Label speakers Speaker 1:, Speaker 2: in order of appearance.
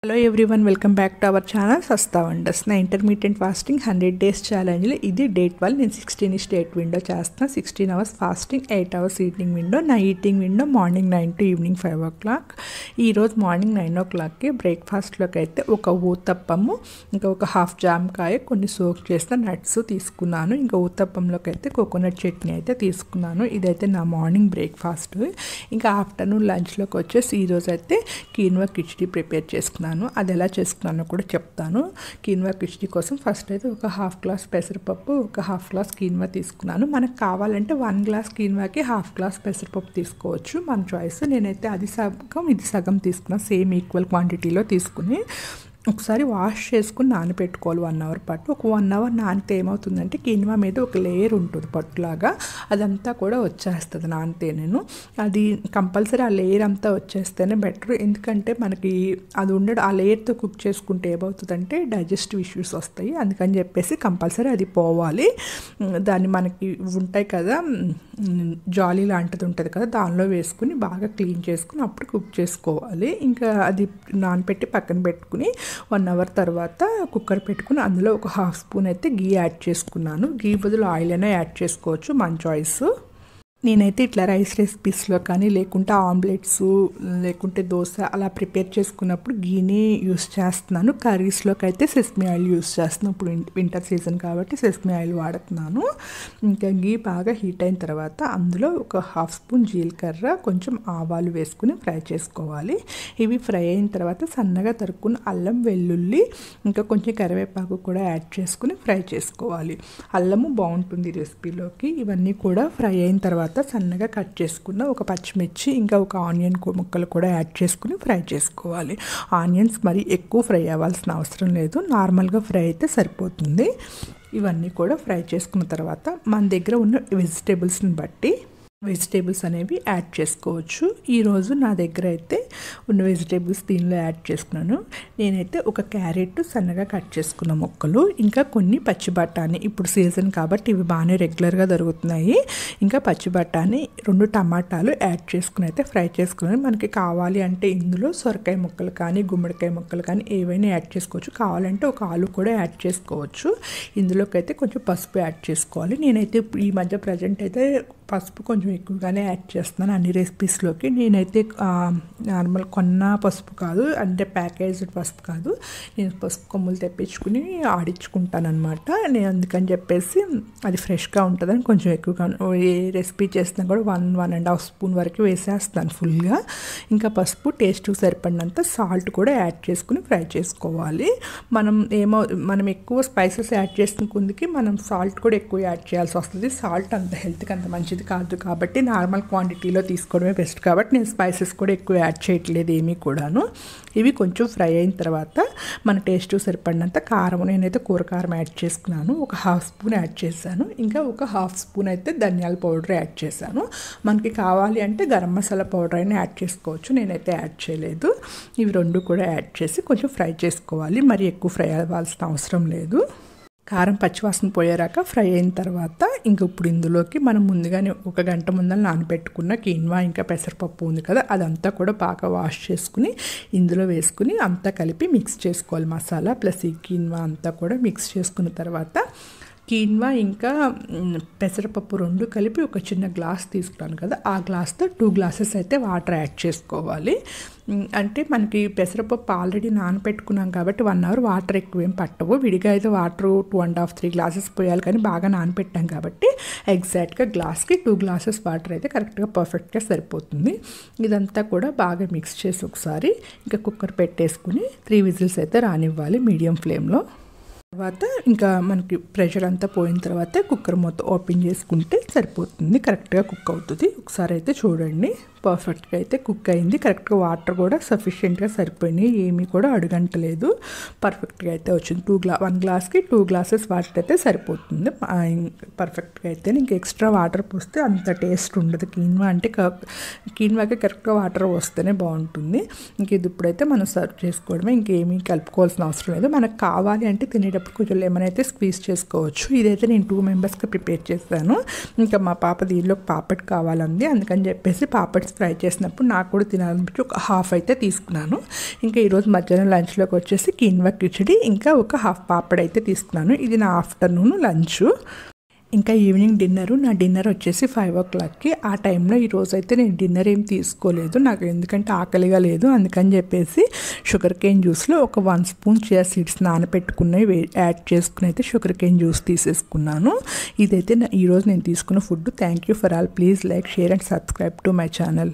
Speaker 1: Hello everyone, welcome back to our channel Sasta wonders. నా intermediate fasting 100 days ఛాలెంజ్లో ఇది day 12. నేను 16:8 విండో చేస్తాను. 16 hours fasting, 8 hours eating window. నా eating window morning 9 to evening 5 o'clock. ఈరోజు morning 9 o'clockకి బ్రేక్ఫాస్ట్లోకి అయితే ఒక ఊతప్పము, ఇంకా ఒక హాఫ్ జామకాయ, కొన్ని సోక్ చేసిన నట్స్ తీసుకున్నాను. ఇంకా ఊతప్పంలోకి అయితే కోకోనట్ చట్నీ అయితే తీసుకున్నాను. ఇదైతే నా మార్నింగ్ బ్రేక్ఫాస్ట్. ఇంకా ఆఫ్టర్నూన్ లంచ్లోకి వచ్చేసి ఈరోజు అయితే కీన్వా కిచడీ ప్రిపేర్ చేసుకున్నాను. అది ఎలా చేసుకున్నానో కూడా చెప్తాను. కీన్వా కిచడీ కోసం ఫస్ట్ అయితే ఒక హాఫ్ గ్లాస్ పెసరపప్పు, ఒక హాఫ్ గ్లాస్ కీన్వా తీసుకున్నాను. మనకు కావాలంటే 1 glass కీన్వాకి హాఫ్ గ్లాస్ పెసరపప్పు తీసుకోవచ్చు, మన చాయిస్. నేనైతే అది సగం ఇది సగం తీసుకున్నాను, సేమ్ ఈక్వల్ క్వాంటిటీలో తీసుకుని ఒకసారి వాష్ చేసుకుని నానబెట్టుకోవాలి 1 hour పాటు. ఒక 1 hour నానితే ఏమవుతుందంటే కీన్వా మీద ఒక లేయర్ ఉంటుంది పట్టులాగా, అదంతా కూడా వచ్చేస్తుంది నానితే. నేను అది కంపల్సరీ ఆ లేయర్ అంతా వచ్చేస్తేనే బెటర్. ఎందుకంటే మనకి అది ఉండడం, ఆ లేయర్తో కుక్ చేసుకుంటే ఏమవుతుందంటే డైజెస్టివ్ ఇష్యూస్ వస్తాయి. అందుకని చెప్పేసి కంపల్సరీ అది పోవాలి. దాన్ని మనకి ఉంటాయి కదా, జాలీ లాంటిది ఉంటుంది కదా, దానిలో వేసుకుని బాగా క్లీన్ చేసుకుని అప్పుడు కుక్ చేసుకోవాలి. ఇంకా అది నానబెట్టి పక్కన పెట్టుకుని 1 hour తర్వాత కుక్కర్ పెట్టుకుని అందులో ఒక హాఫ్ స్పూన్ అయితే గీ యాడ్ చేసుకున్నాను. గీ బదులు ఆయిల్ అయినా యాడ్ చేసుకోవచ్చు, మన చాయిస్. నేనైతే ఇట్లా రైస్ రెసిపీస్లో కానీ, లేకుంటే ఆమ్లెట్స్, లేకుంటే దోశ అలా ప్రిపేర్ చేసుకున్నప్పుడు గీని యూస్ చేస్తున్నాను. కర్రీస్లోకి అయితే సెసమీ ఆయిల్ యూస్ చేస్తున్నాను. ఇప్పుడు వింటర్ సీజన్ కాబట్టి సెసమీ ఆయిల్ వాడుతున్నాను. ఇంకా గీ బాగా హీట్ అయిన తర్వాత అందులో ఒక హాఫ్ స్పూన్ జీలకర్ర, కొంచెం ఆవాలు వేసుకుని ఫ్రై చేసుకోవాలి. ఇవి ఫ్రై అయిన తర్వాత సన్నగా తరుక్కున్న అల్లం, వెల్లుల్లి, ఇంకా కొంచెం కరివేపాకు కూడా యాడ్ చేసుకుని ఫ్రై చేసుకోవాలి. అల్లము బాగుంటుంది రెసిపీలోకి. ఇవన్నీ కూడా ఫ్రై అయిన తర్వాత సన్నగా కట్ చేసుకున్న ఒక పచ్చిమిర్చి, ఇంకా ఒక ఆనియన్ ముక్కలు కూడా యాడ్ చేసుకుని ఫ్రై చేసుకోవాలి. ఆనియన్స్ మరి ఎక్కువ ఫ్రై అవ్వాల్సిన అవసరం లేదు, నార్మల్గా ఫ్రై అయితే సరిపోతుంది. ఇవన్నీ కూడా ఫ్రై చేసుకున్న తర్వాత మన దగ్గర ఉన్న వెజిటేబుల్స్ని బట్టి వెజిటేబుల్స్ అనేవి యాడ్ చేసుకోవచ్చు. ఈరోజు నా దగ్గర అయితే ఉన్న వెజిటేబుల్స్ దీనిలో యాడ్ చేసుకున్నాను. నేనైతే ఒక క్యారెట్ సన్నగా కట్ చేసుకున్న ముక్కలు, ఇంకా కొన్ని పచ్చి బఠానీ, ఇప్పుడు సీజన్ కాబట్టి ఇవి బాగానే రెగ్యులర్గా దొరుకుతున్నాయి. ఇంకా పచ్చి బఠానీ, 2 టమాటాలు యాడ్ చేసుకుని అయితే ఫ్రై చేసుకున్నాను. మనకి కావాలి అంటే ఇందులో సొరకాయ ముక్కలు కానీ, గుమ్మడికాయ ముక్కలు కానీ ఏవైనా యాడ్ చేసుకోవచ్చు. కావాలంటే ఒక ఆలు కూడా యాడ్ చేసుకోవచ్చు. ఇందులోకి అయితే కొంచెం పసుపు యాడ్ చేసుకోవాలి. నేనైతే ఈ మధ్య ప్రజెంట్ అయితే పసుపు కొంచెం ఎక్కువగానే యాడ్ చేస్తున్నాను అన్ని రెసిపీస్లోకి. నేనైతే నార్మల్ కొన్న పసుపు కాదు, అంటే ప్యాకేజ్డ్ పసుపు కాదు, నేను పసుపు కొమ్ములు తెప్పించుకుని ఆడించుకుంటాను అనమాట. నేను అందుకని చెప్పేసి అది ఫ్రెష్గా ఉంటుందని కొంచెం ఎక్కువగా ఏ రెసిపీ చేసినా కూడా 1.5 స్పూన్ వరకు వేసేస్తాను ఫుల్గా. ఇంకా పసుపు, టేస్ట్కి సరిపడినంత సాల్ట్ కూడా యాడ్ చేసుకుని ఫ్రై చేసుకోవాలి. మనం ఎక్కువ స్పైసెస్ యాడ్ చేసిన కొందికి మనం సాల్ట్ కూడా ఎక్కువ యాడ్ చేయాల్సి వస్తుంది. సాల్ట్ అంత హెల్త్కి అంత మంచిది కాదు కాబట్టి నార్మల్ క్వాంటిటీలో తీసుకోవడమే బెస్ట్. కాబట్టి నేను స్పైసెస్ కూడా ఎక్కువ యాడ్ చేయట్లేదు ఏమీ కూడాను. ఇవి కొంచెం ఫ్రై అయిన తర్వాత మన టేస్ట్ సరిపడినంత కారం, నేనైతే కూర కారం యాడ్ చేసుకున్నాను, ఒక హాఫ్ స్పూన్ యాడ్ చేశాను. ఇంకా ఒక హాఫ్ స్పూన్ అయితే ధనియాల పౌడర్ యాడ్ చేశాను. మనకి కావాలి అంటే గరం మసాలా పౌడర్ అయినా యాడ్ చేసుకోవచ్చు, నేనైతే యాడ్ చేయలేదు. ఇవి 2 కూడా యాడ్ చేసి కొంచెం ఫ్రై చేసుకోవాలి. మరి ఎక్కువ ఫ్రై అవ్వాల్సిన అవసరం లేదు. కారం పచ్చివాసన పోయేరాక ఫ్రై అయిన తర్వాత ఇంక ఇప్పుడు ఇందులోకి మనం ముందుగానే 1 గంట ముందర నానబెట్టుకున్న కీన్వా, ఇంకా పెసరపప్పు ఉంది కదా, అదంతా కూడా బాగా వాష్ చేసుకుని ఇందులో వేసుకుని అంతా కలిపి మిక్స్ చేసుకోవాలి. మసాలా ప్లస్ ఈ కీన్వా అంతా కూడా మిక్స్ చేసుకున్న తర్వాత కీన్వా ఇంకా పెసరపప్పు 2 కలిపి ఒక చిన్న గ్లాస్ తీసుకున్నాను కదా, ఆ గ్లాస్తో 2 glasses అయితే వాటర్ యాడ్ చేసుకోవాలి. అంటే మనకి పెసరపప్పు ఆల్రెడీ నానబెట్టుకున్నాం కాబట్టి 1 hour వాటర్ ఎక్కువేం పట్టవు. విడిగా అయితే వాటర్ 2.5, 3 glasses పోయాలి, కానీ బాగా నానబెట్టాం కాబట్టి ఎగ్జాక్ట్గా గ్లాస్కి 2 glasses వాటర్ అయితే కరెక్ట్గా పర్ఫెక్ట్గా సరిపోతుంది. ఇదంతా కూడా బాగా మిక్స్ చేసి ఒకసారి ఇంకా కుక్కర్ పెట్టేసుకుని 3 whistles అయితే రానివ్వాలి మీడియం ఫ్లేమ్లో. తర్వాత ఇంకా మనకి ప్రెషర్ అంతా పోయిన తర్వాత కుక్కర్ మొత్తం ఓపెన్ చేసుకుంటే సరిపోతుంది, కరెక్ట్గా కుక్ అవుతుంది. ఒకసారి అయితే చూడండి, పర్ఫెక్ట్గా అయితే కుక్ అయింది. కరెక్ట్గా వాటర్ కూడా సఫిషియెంట్గా సరిపోయినాయి, ఏమీ కూడా అడుగంటలేదు, పర్ఫెక్ట్గా అయితే వచ్చింది. 1 glassకి 2 glasses వాటర్ అయితే సరిపోతుంది పర్ఫెక్ట్గా అయితే. ఇంక ఎక్స్ట్రా వాటర్ పోస్తే అంత టేస్ట్ ఉండదు. కీన్వా అంటే కీన్వాకి కరెక్ట్గా వాటర్ వస్తేనే బాగుంటుంది. ఇంక ఇది ఇప్పుడైతే మనం సర్వ్ చేసుకోవడమే, ఇంకేమీ కలుపుకోవాల్సిన అవసరం లేదు. మనకు కావాలి అంటే తినేటప్పుడు కలిపి కొంచెం లెమన్ అయితే స్క్వీజ్ చేసుకోవచ్చు. ఇదైతే నేను 2 మెంబర్స్కి ప్రిపేర్ చేశాను. ఇంకా మా పాప దీనిలో పాపడ్ కావాలంది, అందుకని చెప్పేసి పాపడ్స్ ఫ్రై చేసినప్పుడు నాకు కూడా తినాలనిపించి ఒక హాఫ్ అయితే తీసుకున్నాను. ఇంకా ఈరోజు మధ్యాహ్నం లంచ్లోకి వచ్చేసి కీన్వా కిచడి ఇంకా ఒక హాఫ్ పాపడ్ అయితే తీసుకున్నాను. ఇది నా ఆఫ్టర్నూన్ లంచ్. ఇంకా ఈవినింగ్ డిన్నరు, నా డిన్నర్ వచ్చేసి 5 o'clockకి. ఆ టైంలో ఈరోజు అయితే నేను డిన్నర్ ఏం తీసుకోలేదు, నాకు ఎందుకంటే ఆకలిగా లేదు. అందుకని చెప్పేసి షుగర్ కేన్ జ్యూస్లో ఒక 1 స్పూన్ చియా సీడ్స్ నానబెట్టుకున్నవి యాడ్ చేసుకుని అయితే షుగర్ కేన్ జ్యూస్ తీసేసుకున్నాను. ఇదైతే ఈరోజు నేను తీసుకున్న food. Thank you for all. Please like, share and subscribe to my channel.